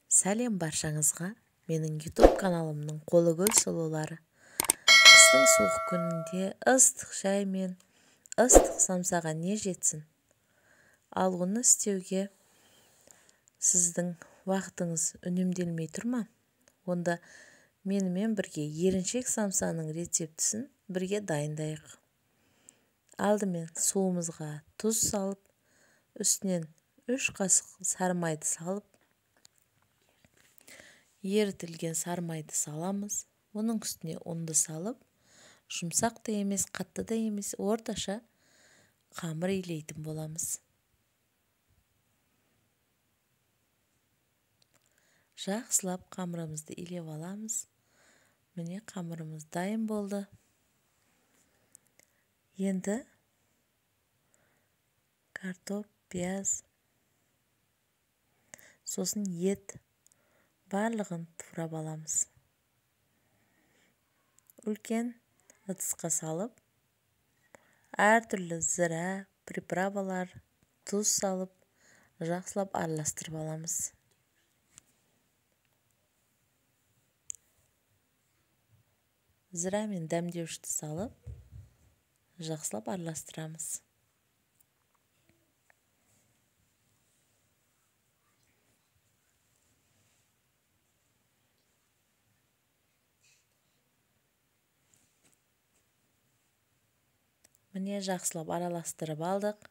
Сәлем баршаңызға, менің YouTube каналымның қолы гүл сұлулары. Қыстың суық күнінде ыстық шай мен ыстық самсаға не жетсін? Ал оны істеуге сіздің уақытыңыз үнемделмей тұр ма? Онда менімен бірге еріншек самсаның рецептісін бірге дайындайық. Алдымен суымызға тұз салып, үстінен 3 қасық сары майды салып, ерітілген сары майды саламыз. Оның үстіне ұнды салып, жұмсақ та емес, қатты да емес, орташа қамыр илейтін боламыз. Жақсылап қамырымызды илеп аламыз. Міне қамырымыз дайын болды. Енді картоп, пияз, сосын ет барлығын турап аламыз. Үлкен ыдысқа салып, әртүрлі зира, приправалар, тұз салып, жақсылап араластырып аламыз. Зира мен дәмдеуішті салып, жақсылап араластырамыз. Міне жақсылап араластырып алдық.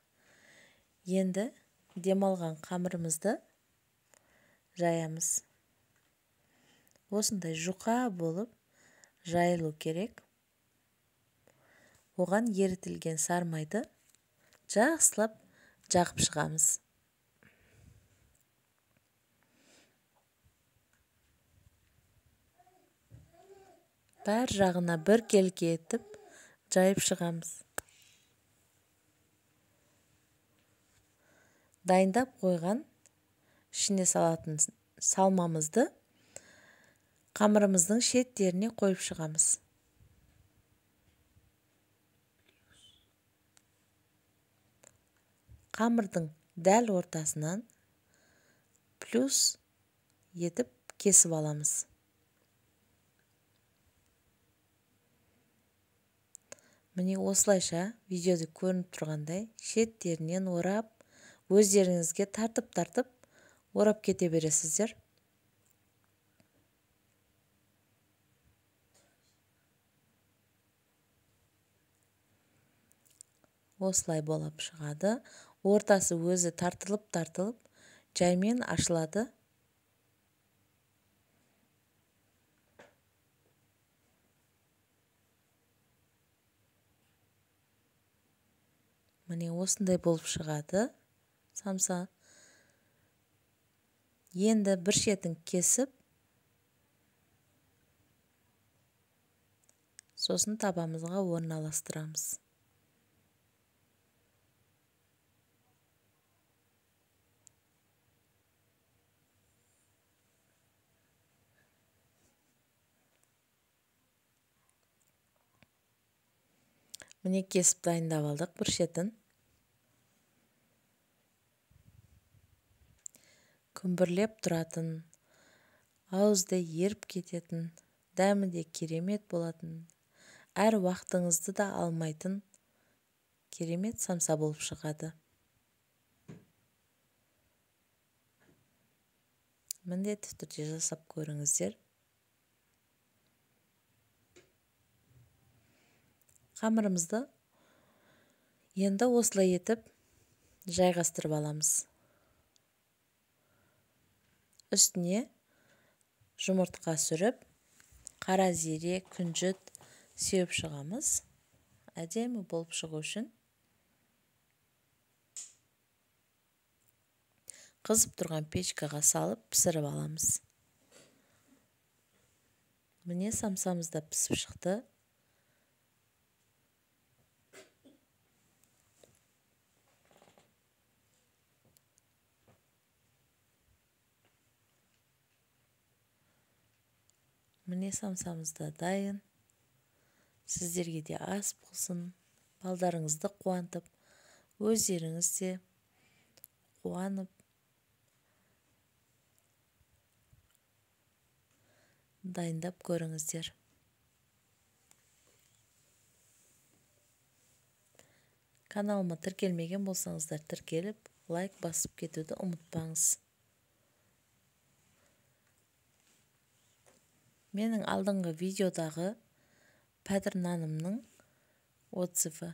Енді демалған қамырымызды жаямыз. Осындай жұқа болып жайылу керек. Оған ерітілген сары майды жақсылап жағып шығамыз. Бар жағына бір келке етіп жайып шығамыз. Дайындап қойған ішіне салатын салмамызды қамырымыздың шеттеріне қойып шығамыз. Қамырдың дәл ортасынан плюс етіп кесіп аламыз. Міне осылайша видеода көрініп тұрғандай шеттерінен орап, өздеріңізге тартып орап кете бересіздер. Осылай болып шығады. Ортасы өзі тартылып, жаймен ашылады. Міне осындай болып шығады. Самса. Енді бір шетін кесіп, сосын табамызға орналастырамыз. Міне кесіп дайындап алдық бір шетін. Күмбірлеп тұратын, ауызда еріп кететін, дәмі де керемет болатын, әр уақытыңызды да алмайтын керемет самса болып шығады. Міндетті түрде жасап көріңіздер. Қамырымызды енді осылай етіп жайғастырып аламыз. Үстіне жұмыртқа сүріп, қара зере, күнжіт сеуіп шығамыз. Әдемі болып шығу үшін. Қызып тұрған печкаға салып пісіріп аламыз. Міне самсамыз да пісіп шықты. Міне самсамыз да дайын. Сіздерге де ас болсын, балдарыңызды қуантып, өздеріңіз де қуанып дайындап көріңіздер. Каналыма тіркелмеген болсаңыздар тіркеліп, лайк басып кетуді ұмытпаңыз. Менің алдыңғы видеодағы пәдір нанымның отзывы